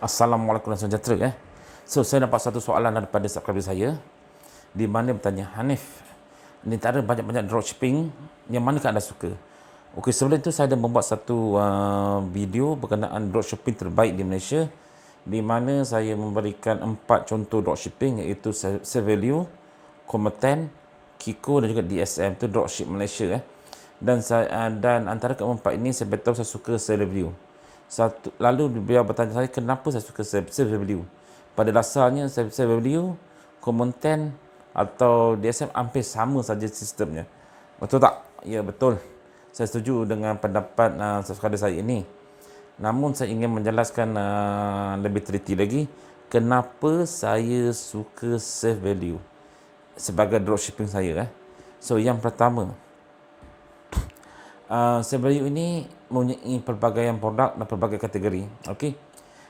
Assalamualaikum dan sejahtera. So, saya dapat satu soalan daripada subscriber saya di mana bertanya, Hanif, di antara banyak-banyak dropshipping, yang manakah anda suka? Okey, sebelum itu saya dah membuat satu video berkenaan dropshipping terbaik di Malaysia, di mana saya memberikan 4 contoh dropshipping, iaitu Save Value, Cometent, Kiko dan juga DSM. Itu dropship Malaysia. Dan antara keempat ini saya beritahu saya suka Save Value. Lalu beliau bertanya saya kenapa saya suka Save Value. Pada dasarnya Save Value, Cometent atau DSM hampir sama saja sistemnya. Betul tak? Ya, betul. Saya setuju dengan pendapat subscriber saya ini. Namun saya ingin menjelaskan lebih teliti lagi kenapa saya suka Save Value sebagai dropshipping saya. So, yang pertama, Save Value ini mempunyai pelbagai produk dan pelbagai kategori. Okey.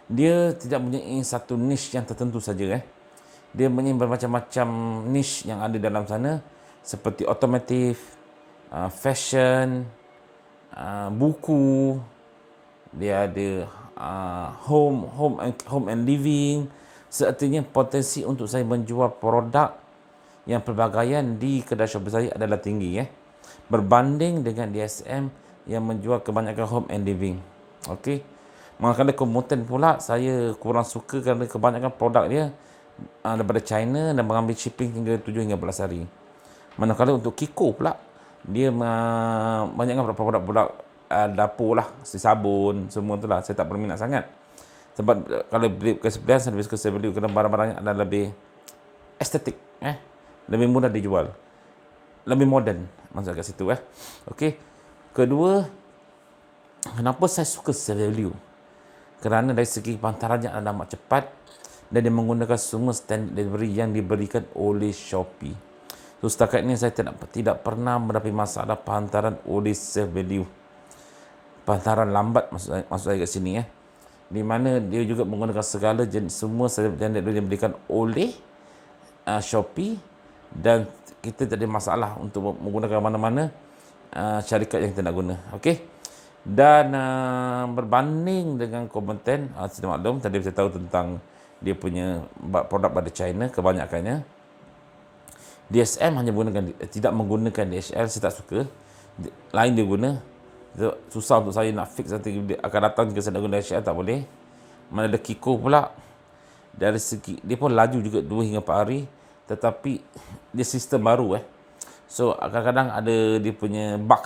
Dia tidak mempunyai satu niche yang tertentu saja. Dia mempunyai bermacam-macam niche yang ada dalam sana, seperti otomotif, fashion, buku, dia ada home and living. Seartinya potensi untuk saya menjual produk yang pelbagaian di kedai Shopee saya adalah tinggi berbanding dengan DSM yang menjual kebanyakan home and living. Okey. Manakala Cometent pula saya kurang suka kerana kebanyakan produk dia daripada China dan mengambil shipping hingga 7 hingga 11 hari. Manakala untuk Kiko pula dia banyakkan produk-produk dapur lah, sabun, semua tu lah. Saya tak berminat sangat. Sebab kalau beli kesepilihan saya lebih suka Save Value kerana barang-barangnya adalah lebih estetik, lebih mudah dijual, lebih moden maksud kat situ. Okey. Kedua, kenapa saya suka Save Value? Kerana dari segi penghantarannya adalah amat cepat dan dia menggunakan semua standard delivery yang diberikan oleh Shopee. So, setakat ini saya tidak pernah mendapat masalah penghantaran oleh Save Value. Penghantaran lambat maksud saya kat sini di mana dia juga menggunakan semua standard delivery yang diberikan oleh Shopee, dan kita tak ada masalah untuk menggunakan mana-mana syarikat yang kita nak guna. Okey. Dan berbanding dengan Cometent, saya maklum tadi saya tahu tentang dia punya produk pada China kebanyakannya. DSM tidak menggunakan DHL, saya tak suka. Lain dia guna. Susah untuk saya nak fix nanti dia akan datang jika saya nak guna DHL, tak boleh. Mana ada Kiko pula, dari segi dia pun laju juga 2 hingga 4 hari, tetapi dia sistem baru So kadang-kadang ada dia punya bug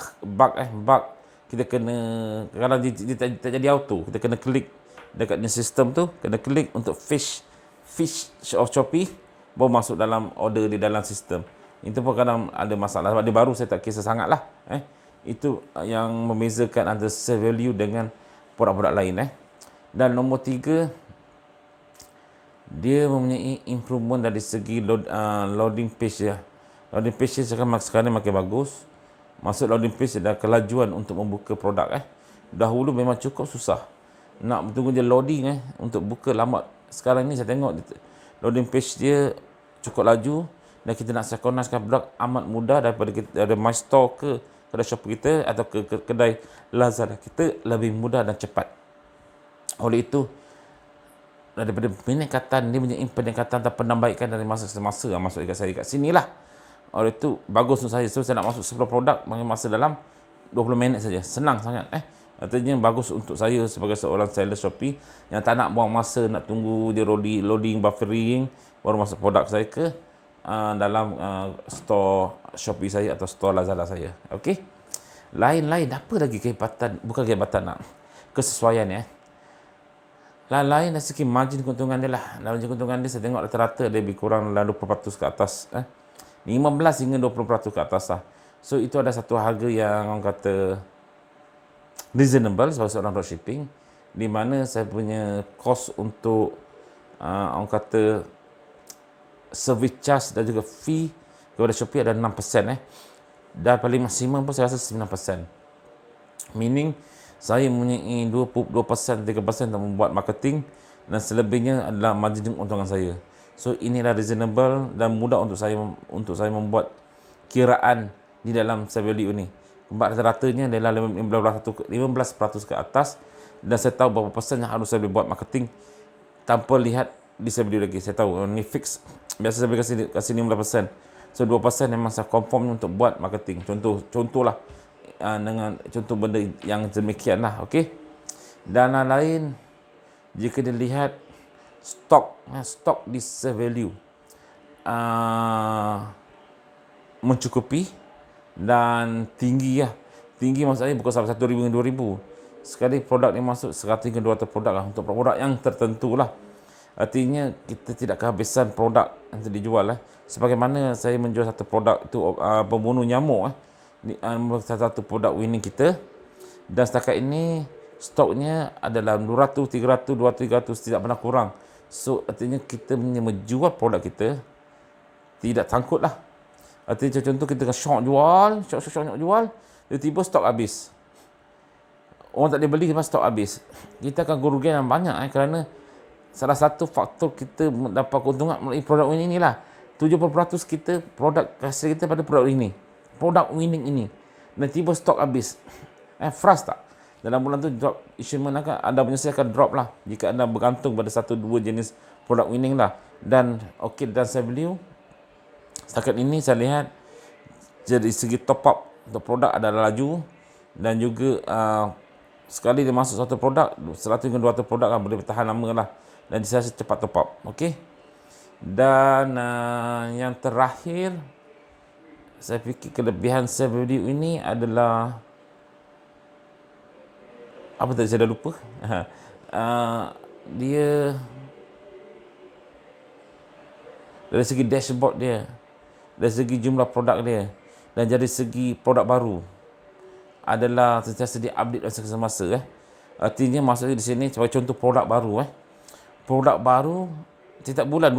kita kena, kadang dia tak jadi auto, kita kena klik dekatnya sistem tu, kena klik untuk fish of Shopee baru masuk dalam order di dalam sistem. Itu pun kadang ada masalah sebab dia baru, saya tak kisah sangat lah. Itu yang membezakan antara Save Value dengan produk-produk lain. Dan nombor 3, dia mempunyai improvement dari segi loading page Loading page sekarang makin bagus. Maksud loading page adalah kelajuan untuk membuka produk. Dahulu memang cukup susah nak tunggu dia loading untuk buka lambat. Sekarang ni saya tengok loading page dia cukup laju dan kita nak synchronizekan produk amat mudah daripada dari My Store ke kedai Shopee kita atau ke kedai Lazada kita, lebih mudah dan cepat. Oleh itu, daripada peningkatan, dia punya peningkatan atau penambaikan dari masa ke masa, masuk kat saya kat sini lah. Oleh itu bagus untuk saya. So, saya nak masuk 10 produk bagi masa dalam 20 minit saja. Senang sangat. Artinya bagus untuk saya sebagai seorang seller Shopee yang tak nak buang masa nak tunggu dia loading, buffering baru masuk produk saya ke dalam store Shopee saya atau store Lazada saya. Okey. Lain-lain apa lagi kehebatan, bukan kehebatan kesesuaian lain dari segi margin keuntungan dia lah. Margin keuntungan dia saya tengok rata-rata dia lebih kurang dalam 20% ke atas. 15 hingga 20% ke atas lah. So, itu ada satu harga yang orang kata reasonable sebagai seorang dropshipping, di mana saya punya cost untuk orang kata service charge dan juga fee kepada Shopee ada 6%. Dan paling maksimum pun saya rasa 9%. Meaning saya mempunyai 2%, 3% untuk membuat marketing dan selebihnya adalah margin keuntungan saya. So, inilah reasonable dan mudah untuk saya membuat kiraan di dalam Save Value ni. Rata-ratanya adalah 15% ke atas, dan saya tahu berapa persen yang harus saya buat marketing tanpa lihat disability lagi. Saya tahu ni fix. Biasa saya boleh kasih 15%. So 2% memang saya confirm untuk buat marketing. Contohlah dengan contoh benda yang demikian lah. Okey. Dan lain, jika dilihat stok di sell value mencukupi dan tinggi lah. Tinggi maksudnya bukan sampai 1,000 hingga 2,000. Sekali produk ni masuk 100 hingga 200 produk lah untuk produk yang tertentu lah. Artinya kita tidak kehabisan produk yang dijual lah. Sebagaimana saya menjual satu produk itu pembunuh nyamuk satu produk winning kita, dan setakat ini stoknya adalah 200, 300, 200, 300, tidak pernah kurang. So artinya kita menjual produk kita tidak tangkut lah. Artinya contoh kita tengah syok jual, tiba-tiba stok habis. Orang tak boleh beli sebab stok habis. Kita akan kerugian yang banyak kerana salah satu faktor kita dapat keuntungan melalui produk winning inilah. 70% kita produk hasil kita pada produk ini. Produk winning ini. Dan tiba stok habis. Frust tak? Dalam bulan tu drop shipment anda punya sales akan drop lah. Jika anda bergantung pada 1-2 jenis produk winning lah. Dan dan saya beli setakat ini saya lihat dari segi top up untuk produk adalah laju, dan juga sekali dia masuk satu produk 100 hingga 200 produk kan boleh bertahan lama lah, dan saya rasa cepat top up. Okey. Dan yang terakhir, saya fikir kelebihan sell value ini adalah apa tadi saya dah lupa. Dia dari segi dashboard dia, dari segi jumlah produk dia, dan dari segi produk baru adalah sentiasa diupdate semasa. Artinya maksudnya di sini sebagai contoh produk baru. Produk baru setiap bulan,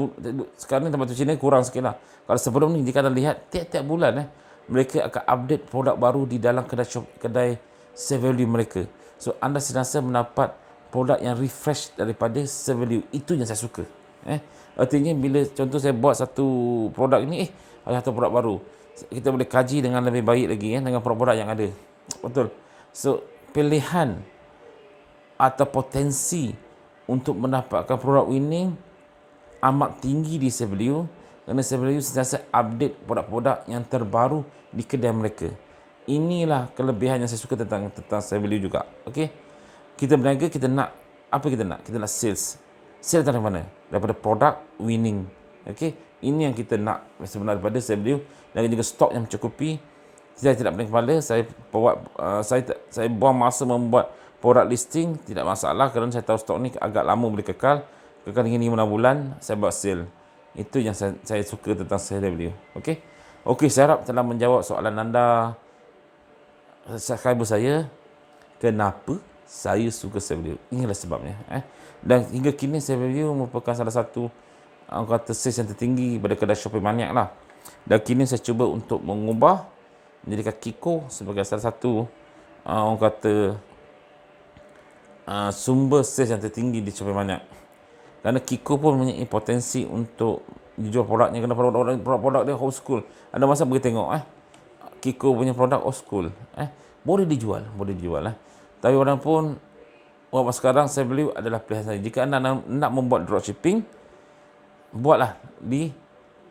sekarang ni tempat cuci ni kurang sikit lah. Kalau sebelum ni jika anda lihat tiap-tiap bulan mereka akan update produk baru di dalam kedai sell value mereka. So anda sentiasa mendapat produk yang refresh daripada sell value. Itu yang saya suka. Artinya bila contoh saya buat satu produk ni, ada satu produk baru, kita boleh kaji dengan lebih baik lagi dengan produk-produk yang ada. Betul. So pilihan atau potensi untuk mendapatkan produk winning amat tinggi di sell value, kerana sell value sentiasa update produk-produk yang terbaru di kedai mereka. Inilah kelebihan yang saya suka tentang sell value juga. Okey. Kita berniaga, kita nak apa kita nak? Kita nak sales. Sales dari mana? Daripada produk winning. Okey. Ini yang kita nak sebenarnya daripada sell value, dan juga stok yang mencukupi. Saya tidak pening kepala, saya buang masa membuat produk listing, tidak masalah kerana saya tahu stok ni agak lama boleh kekal hingga 5 bulan. Saya buat sale. Itu yang saya suka tentang sell value. Okey. Okey, saya harap telah menjawab soalan anda, subscriber saya, kenapa saya suka sell value. Inilah sebabnya. Dan hingga kini sell value merupakan salah satu sales yang tertinggi pada kedai Shopee Maniac lah. Dan kini saya cuba untuk mengubah menjadikan Kiko sebagai salah satu sumber sales yang tertinggi di Shopee Maniac. Kerana Kiko pun mempunyai potensi untuk dijual produknya, kerana produk dia old school. Anda masa boleh tengok Kiko punya produk old school. Boleh dijual. Tapi orang pun sekarang saya beli adalah pilihan saya. Jika anda nak membuat dropshipping, buatlah di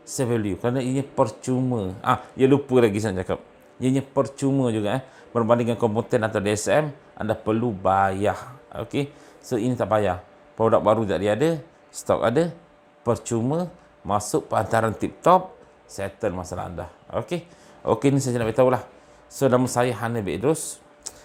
sell value, kerana ianya percuma. Ya lupa lagi saya cakap. Ianya percuma juga berbanding dengan kompeten atau DSM, anda perlu bayar. Okey. So ini tak bayar. Produk baru tak ada, stok ada, percuma, masuk perantaran tip-top, settle masalah anda. Okey. Okey, ni saya nak beritahu lah. So nama saya Hanif Idrus.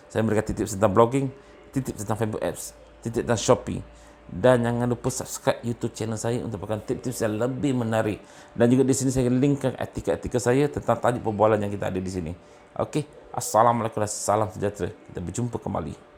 Saya memberikan tips tentang blogging, tips tentang Facebook Ads, tips tentang Shopee. Dan jangan lupa subscribe YouTube channel saya untuk dapatkan tips-tips yang lebih menarik. Dan juga di sini saya linkkan artikel-artikel saya tentang tajuk perbualan yang kita ada di sini. Okey. Assalamualaikum dan salam sejahtera. Kita berjumpa kembali.